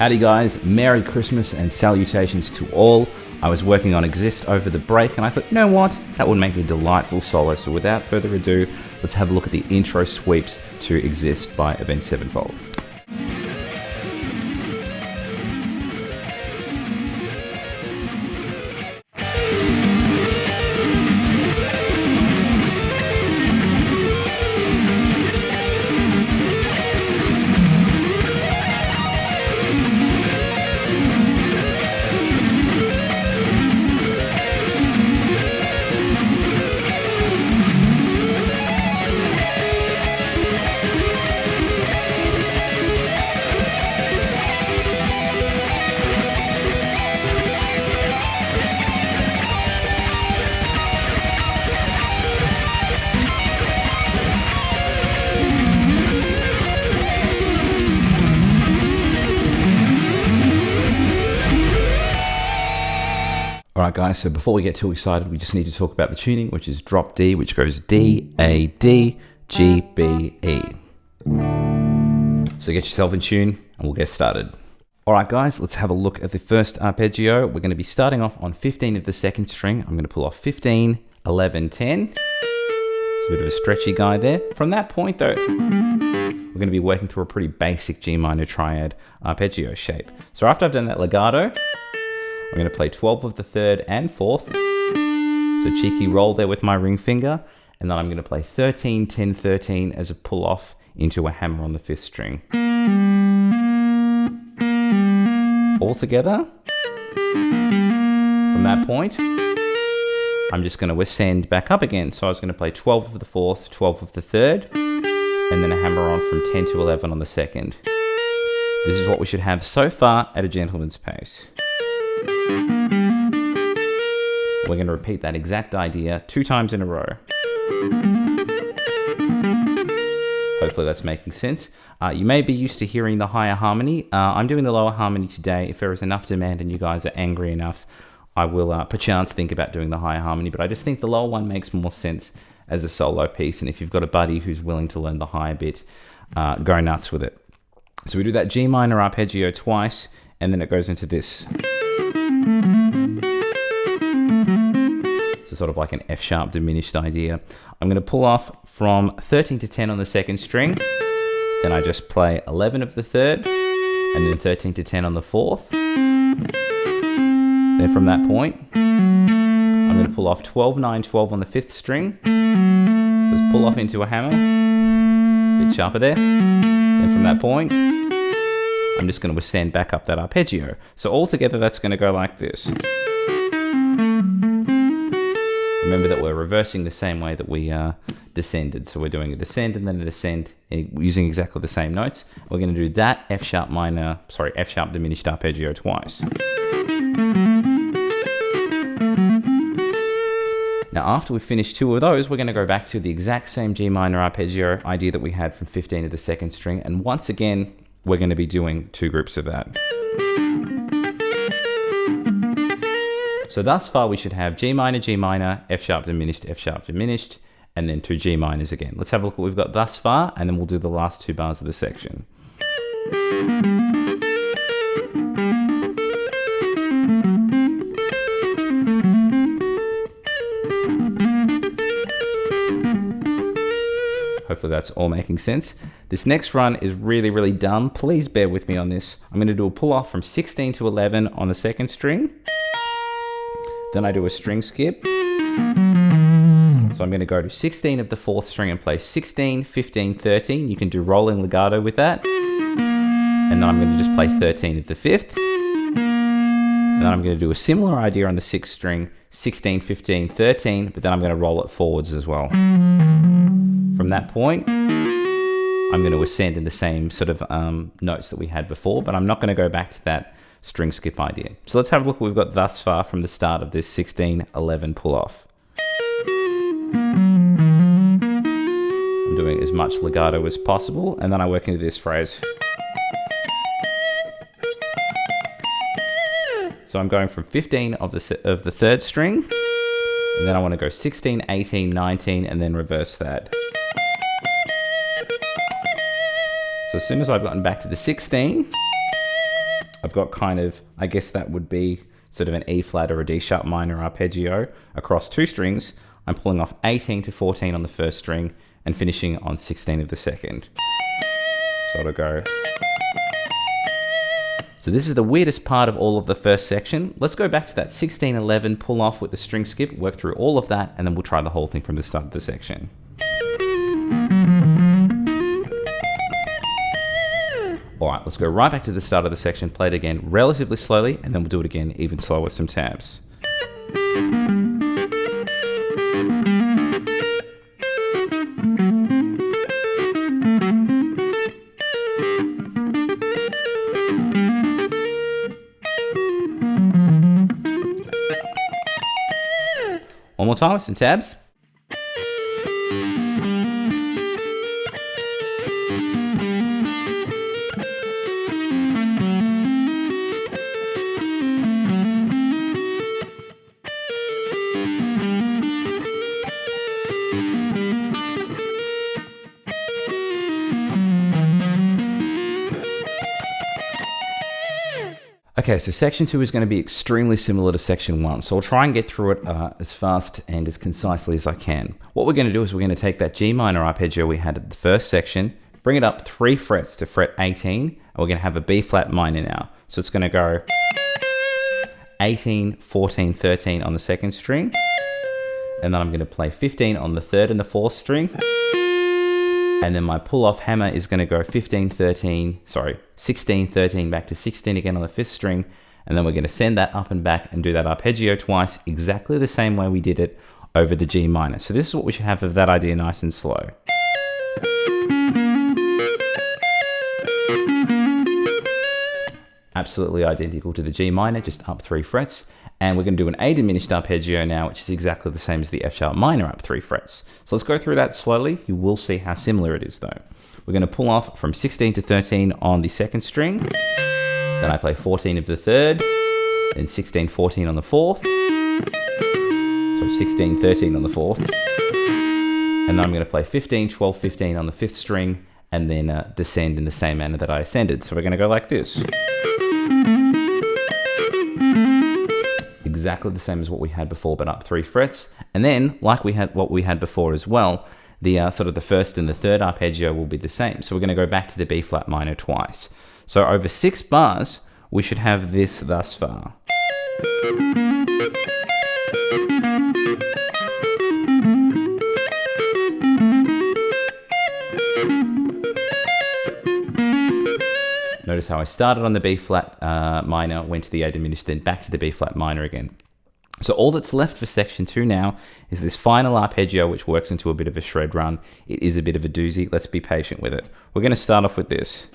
Howdy guys, Merry Christmas and salutations to all. I was working on Exist over the break and I thought, you know what, that would make a delightful solo. So without further ado, let's have a look at the intro sweeps to Exist by Avenged Sevenfold. Alright guys, so before we get too excited, we just need to talk about the tuning, which is drop D, which goes D, A, D, G, B, E. So get yourself in tune and we'll get started. Alright guys, let's have a look at the first arpeggio. We're going to be starting off on 15 of the second string. I'm going to pull off 15, 11, 10. It's a bit of a stretchy guy there. From that point though, we're going to be working through a pretty basic G minor triad arpeggio shape. So after I've done that legato, I'm going to play 12 of the third and fourth, so cheeky roll there with my ring finger, and then I'm going to play 13, 10, 13 as a pull off into a hammer on the fifth string. All together. From that point, I'm just going to ascend back up again. So I was going to play 12 of the fourth, 12 of the third, and then a hammer on from 10 to 11 on the second. This is what we should have so far at a gentleman's pace. We're going to repeat that exact idea 2 times in a row. Hopefully that's making sense. You may be used to hearing the higher harmony. I'm doing the lower harmony today. If there is enough demand and you guys are angry enough, I will perchance think about doing the higher harmony, but I just think the lower one makes more sense as a solo piece. And if you've got a buddy who's willing to learn the higher bit, go nuts with it. So we do that G minor arpeggio twice, and then it goes into this. So sort of like an F sharp diminished idea. I'm going to pull off from 13 to 10 on the second string. Then I just play 11 of the third, and then 13 to 10 on the fourth. Then from that point, I'm going to pull off 12, 9, 12 on the fifth string. Just pull off into a hammer. A bit sharper there. Then from that point, I'm just going to ascend back up that arpeggio. So all together, that's going to go like this. Remember that we're reversing the same way that we descended. So we're doing a descend and then a descend using exactly the same notes. We're going to do that F sharp diminished arpeggio twice. Now after we finish 2 of those, we're going to go back to the exact same G minor arpeggio idea that we had from 15 of the second string. And once again, we're going to be doing 2 groups of that. So thus far we should have G minor, F sharp diminished, and then 2 G minors again. Let's have a look at what we've got thus far, and then we'll do the last 2 bars of the section. Hopefully that's all making sense. This next run is really, really dumb. Please bear with me on this. I'm going to do a pull off from 16 to 11 on the second string. Then I do a string skip. So I'm going to go to 16 of the fourth string and play 16, 15, 13. You can do rolling legato with that. And then I'm going to just play 13 of the fifth. And then I'm going to do a similar idea on the sixth string, 16, 15, 13, but then I'm going to roll it forwards as well. From that point, I'm going to ascend in the same sort of notes that we had before, but I'm not going to go back to that string skip idea. So let's have a look what we've got thus far from the start of this 16-11 pull-off. I'm doing as much legato as possible, and then I work into this phrase. So I'm going from 15 of the third string, and then I want to go 16, 18, 19, and then reverse that. So as soon as I've gotten back to the 16, I've got kind of, I guess that would be sort of an E flat or a D sharp minor arpeggio across 2 strings. I'm pulling off 18 to 14 on the first string and finishing on 16 of the second. So it'll go. So this is the weirdest part of all of the first section. Let's go back to that 16-11 pull off with the string skip, work through all of that, and then we'll try the whole thing from the start of the section. All right, let's go right back to the start of the section, play it again relatively slowly, and then we'll do it again even slower with some tabs. One more time with some tabs. Okay, so section 2 is going to be extremely similar to section 1, so I'll try and get through it as fast and as concisely as I can. What we're going to do is we're going to take that G minor arpeggio we had at the first section, bring it up 3 frets to fret 18, and we're going to have a B flat minor now. So it's going to go 18, 14, 13 on the second string, and then I'm going to play 15 on the third and the fourth string, and then my pull-off hammer is going to go 16, 13 back to 16 again on the 5th string, and then we're going to send that up and back and do that arpeggio twice, exactly the same way we did it over the G minor. So this is what we should have of that idea nice and slow. Absolutely identical to the G minor, just up 3 frets. And we're going to do an A diminished arpeggio now, which is exactly the same as the F sharp minor up 3 frets. So let's go through that slowly. You will see how similar it is though. We're going to pull off from 16 to 13 on the second string. Then I play 14 of the third, then 16, 14 on the fourth. So 16, 13 on the fourth. And then I'm going to play 15, 12, 15 on the 5th string, and then descend in the same manner that I ascended. So we're going to go like this. Exactly the same as what we had before, but up 3 frets. And then, like what we had before as well, the sort of the first and the third arpeggio will be the same. So we're going to go back to the B flat minor twice. So over 6 bars, we should have this thus far. Notice how I started on the B flat minor, went to the A diminished, then back to the B flat minor again. So all that's left for section 2 now is this final arpeggio, which works into a bit of a shred run. It is a bit of a doozy. Let's be patient with it. We're going to start off with this.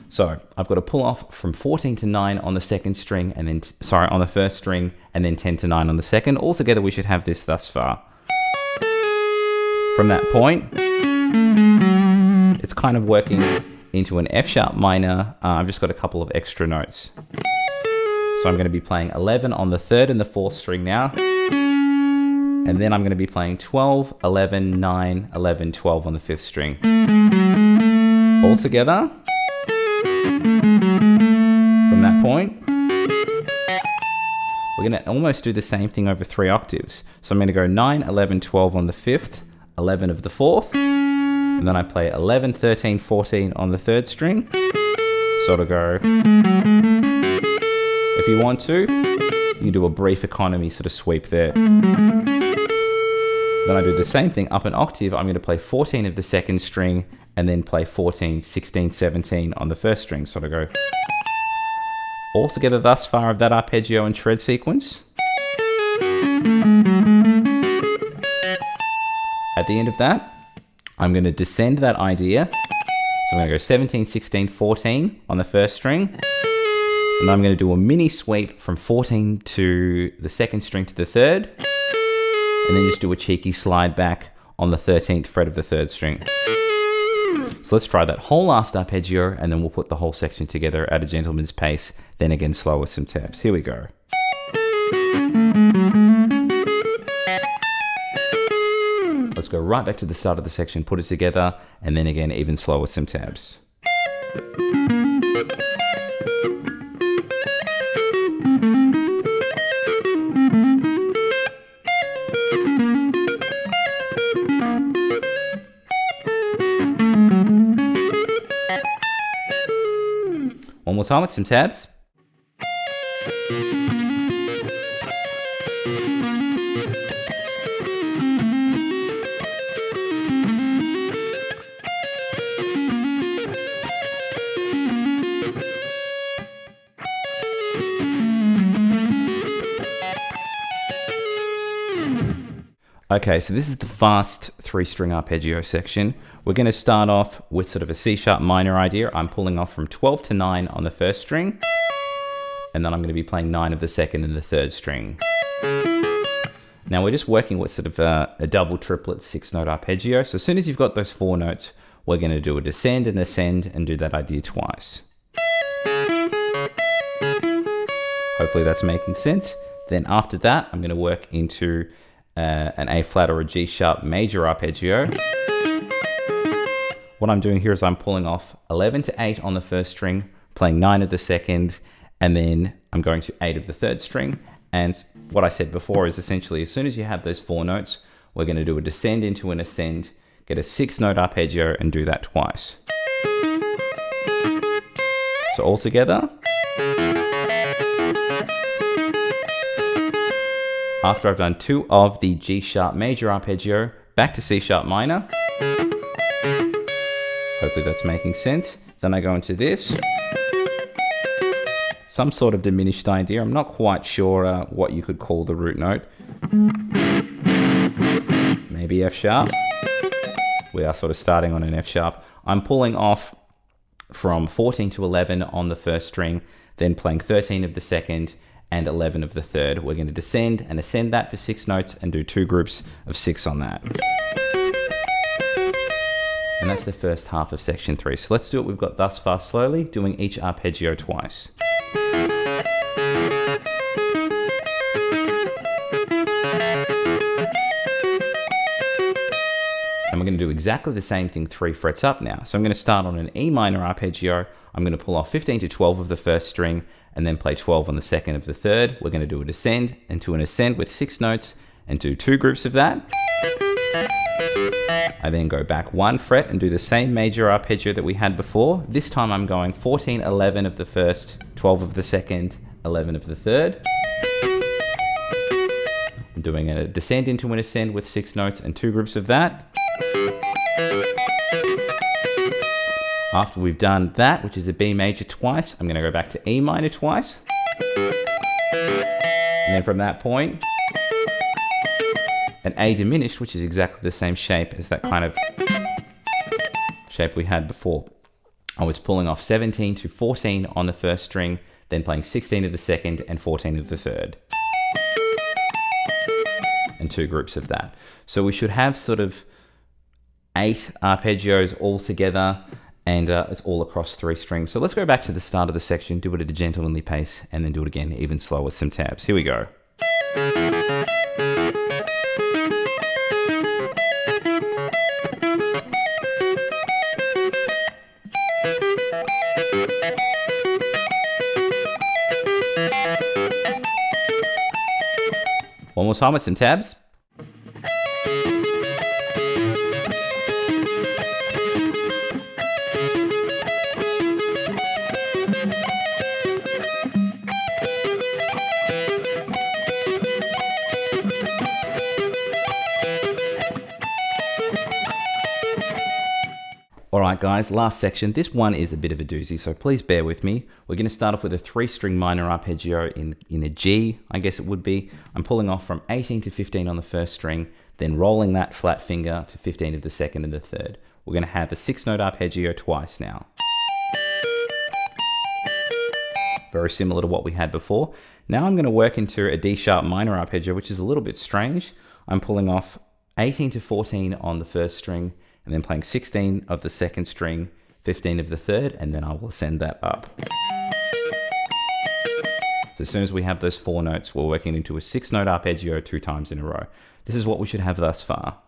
So I've got to pull off from 14 to 9 on the second string, and then, on the first string, and then 10 to 9 on the second. Altogether, we should have this thus far. From that point, it's kind of working into an F sharp minor. I've just got a couple of extra notes. So I'm going to be playing 11 on the third and the fourth string now. And then I'm going to be playing 12, 11, 9, 11, 12 on the 5th string. All together. From that point, we're going to almost do the same thing over 3 octaves. So I'm going to go 9, 11, 12 on the 5th, 11 of the 4th. And then I play 11, 13, 14 on the 3rd string. So it'll go... If you want to, you can do a brief economy sort of sweep there. Then I do the same thing up an octave. I'm going to play 14 of the 2nd string and then play 14, 16, 17 on the 1st string. So it'll go all together thus far of that arpeggio and shred sequence. At the end of that, I'm going to descend that idea. So I'm going to go 17, 16, 14 on the 1st string. And I'm going to do a mini sweep from 14 to the 2nd string to the 3rd. And then just do a cheeky slide back on the 13th fret of the 3rd string. So let's try that whole last arpeggio, and then we'll put the whole section together at a gentleman's pace, then again slow with some tabs. Here we go. Let's go right back to the start of the section, put it together, and then again even slow with some tabs. One more time with some tabs. Okay, so this is the fast 3-string arpeggio section. We're going to start off with sort of a C sharp minor idea. I'm pulling off from 12 to 9 on the first string, and then I'm going to be playing 9 of the second and the third string. Now we're just working with sort of a double triplet 6-note arpeggio. So as soon as you've got those 4 notes, we're going to do a descend and ascend and do that idea twice. Hopefully that's making sense. Then after that, I'm going to work into an A flat or a G sharp major arpeggio. What I'm doing here is I'm pulling off 11 to 8 on the first string, playing 9 of the second, and then I'm going to 8 of the third string. And what I said before is essentially as soon as you have those 4 notes, we're going to do a descend into an ascend, get a 6-note arpeggio and do that twice. So all together. After I've done 2 of the G sharp major arpeggio, back to C sharp minor. Hopefully that's making sense. Then I go into this. Some sort of diminished idea. I'm not quite sure what you could call the root note. Maybe F sharp. We are sort of starting on an F sharp. I'm pulling off from 14 to 11 on the first string, then playing 13 of the second, and 11 of the third. We're going to descend and ascend that for 6 notes and do 2 groups of 6 on that. And that's the first half of section 3. So let's do what we've got thus far slowly, doing each arpeggio twice. And we're going to do exactly the same thing 3 frets up now. So I'm going to start on an E minor arpeggio. I'm going to pull off 15 to 12 of the first string and then play 12 on the second of the third. We're going to do a descend into an ascend with 6 notes and do 2 groups of that. I then go back 1 fret and do the same major arpeggio that we had before. This time I'm going 14, 11 of the first, 12 of the second, 11 of the third. I'm doing a descend into an ascend with 6 notes and 2 groups of that. After we've done that, which is a B major twice, I'm going to go back to E minor twice. And then from that point, an A diminished, which is exactly the same shape as that kind of shape we had before. I was pulling off 17 to 14 on the first string, then playing 16 of the second and 14 of the third. And 2 groups of that. So we should have sort of 8 arpeggios all together, and it's all across 3 strings. So let's go back to the start of the section, do it at a gentlemanly pace, and then do it again even slower with some tabs. Here we go. One more time with some tabs. Alright guys, last section. This one is a bit of a doozy, so please bear with me. We're going to start off with a 3-string minor arpeggio in a G, I guess it would be. I'm pulling off from 18 to 15 on the first string, then rolling that flat finger to 15 of the second and the third. We're going to have a 6-note arpeggio twice now. Very similar to what we had before. Now I'm going to work into a D sharp minor arpeggio, which is a little bit strange. I'm pulling off 18 to 14 on the first string, and then playing 16 of the second string, 15 of the third, and then I will send that up. So as soon as we have those 4 notes, we're working into a 6-note arpeggio 2 times in a row. This is what we should have thus far.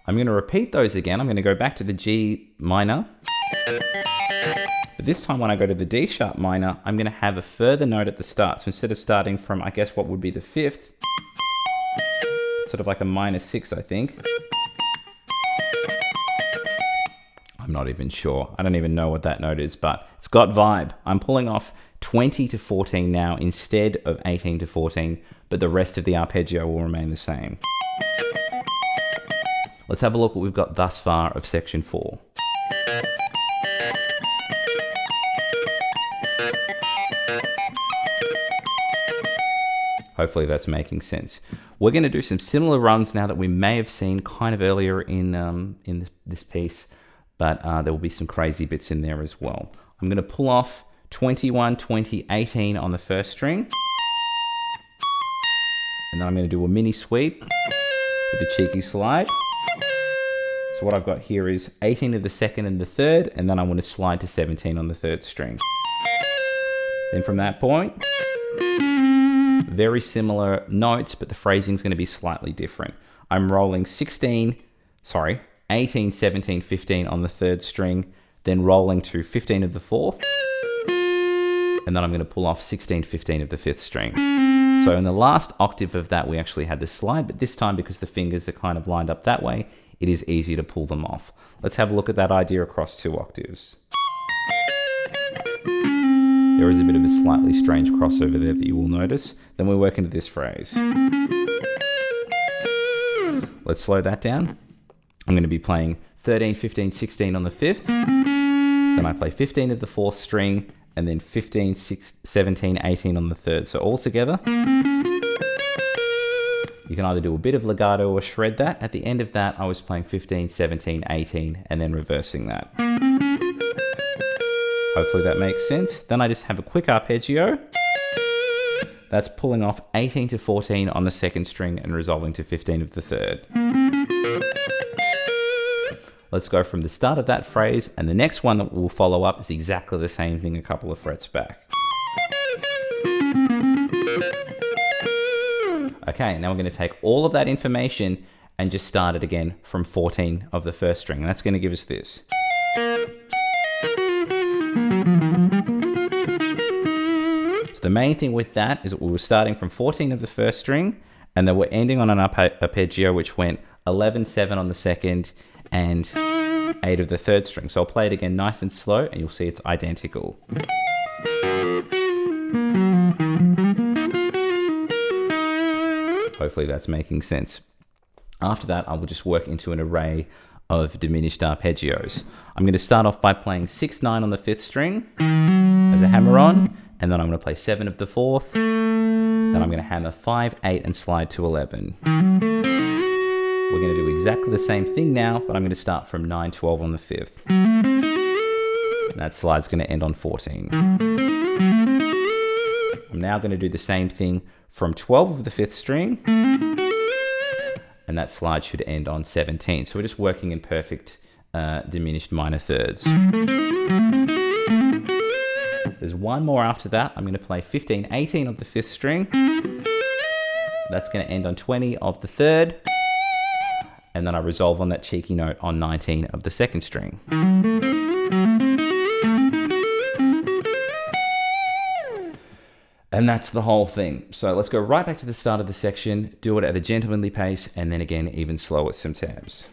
I'm going to repeat those again. I'm going to go back to the G minor. But this time when I go to the D sharp minor, I'm going to have a further note at the start. So instead of starting from, I guess, what would be the 5th, sort of like a -6, I think. I'm I'm not even sure. I don't even know what that note is, but it's got vibe. I'm pulling off 20 to 14 now instead of 18 to 14, but the rest of the arpeggio will remain the same. Let's have a look what we've got thus far of section 4. Hopefully that's making sense. We're going to do some similar runs now that we may have seen kind of earlier in this piece, but there will be some crazy bits in there as well. I'm going to pull off 21, 20, 18 on the first string, and then I'm going to do a mini sweep with the cheeky slide. So what I've got here is 18 of the second and the third, and then I want to slide to 17 on the third string. Then from that point, very similar notes, but the phrasing is going to be slightly different. I'm rolling 18, 17, 15 on the third string, then rolling to 15 of the fourth, and then I'm going to pull off 16, 15 of the fifth string. So in the last octave of that, we actually had the slide, but this time, because the fingers are kind of lined up that way, it is easy to pull them off. Let's have a look at that idea across 2 octaves. There is a bit of a slightly strange crossover there that you will notice. Then we work into this phrase. Let's slow that down. I'm going to be playing 13, 15, 16 on the fifth. Then I play 15 of the fourth string, and then 15, 17, 18 on the third. So all together, you can either do a bit of legato or shred that. At the end of that, I was playing 15, 17, 18, and then reversing that. Hopefully that makes sense. Then I just have a quick arpeggio. That's pulling off 18 to 14 on the second string and resolving to 15 of the third. Let's go from the start of that phrase, and the next one that we'll follow up is exactly the same thing a couple of frets back. Okay, now we're going to take all of that information and just start it again from 14 of the first string. And that's going to give us this. So the main thing with that is that we were starting from 14 of the first string, and then we're ending on an arpeggio which went 11, 7 on the second, and 8 of the third string. So I'll play it again nice and slow, and you'll see it's identical. Hopefully that's making sense. After that, I will just work into an array of diminished arpeggios. I'm going to start off by playing 6, 9 on the 5th string as a hammer on, and then I'm going to play 7 of the 4th, then I'm going to hammer 5, 8 and slide to 11. We're going to do exactly the same thing now, but I'm going to start from 9, 12 on the 5th. And that slide's going to end on 14. I'm now going to do the same thing from 12 of the 5th string, and that slide should end on 17. So we're just working in perfect diminished minor thirds. There's one more after that. I'm going to play 15, 18 of the 5th string. That's going to end on 20 of the 3rd, and then I resolve on that cheeky note on 19 of the 2nd string. And that's the whole thing. So let's go right back to the start of the section, do it at a gentlemanly pace, and then again, even slow with some tabs.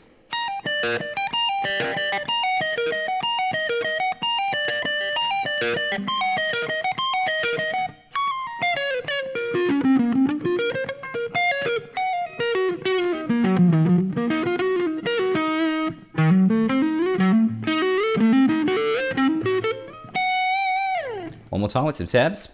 One more time with some tabs.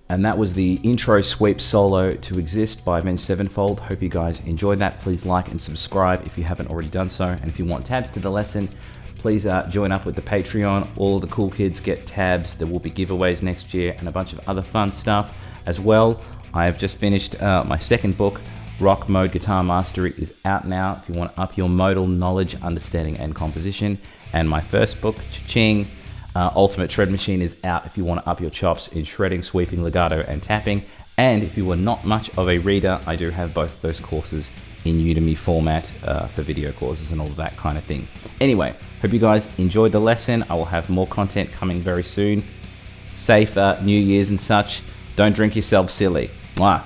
And that was the intro sweep solo to Exist by Avenged Sevenfold. Hope you guys enjoyed that. Please like and subscribe if you haven't already done so. And if you want tabs to the lesson, please join up with the Patreon. All of the cool kids get tabs. There will be giveaways next year and a bunch of other fun stuff as well. I have just finished my second book, Rock Mode Guitar Mastery, is out now if you want to up your modal knowledge, understanding and composition. And my first book, Cha-Ching, Ultimate Shred Machine is out if you want to up your chops in shredding, sweeping, legato, and tapping. And if you are not much of a reader, I do have both of those courses in Udemy format for video courses and all of that kind of thing. Anyway, hope you guys enjoyed the lesson. I will have more content coming very soon. Safe New Year's and such. Don't drink yourself silly. Mwah.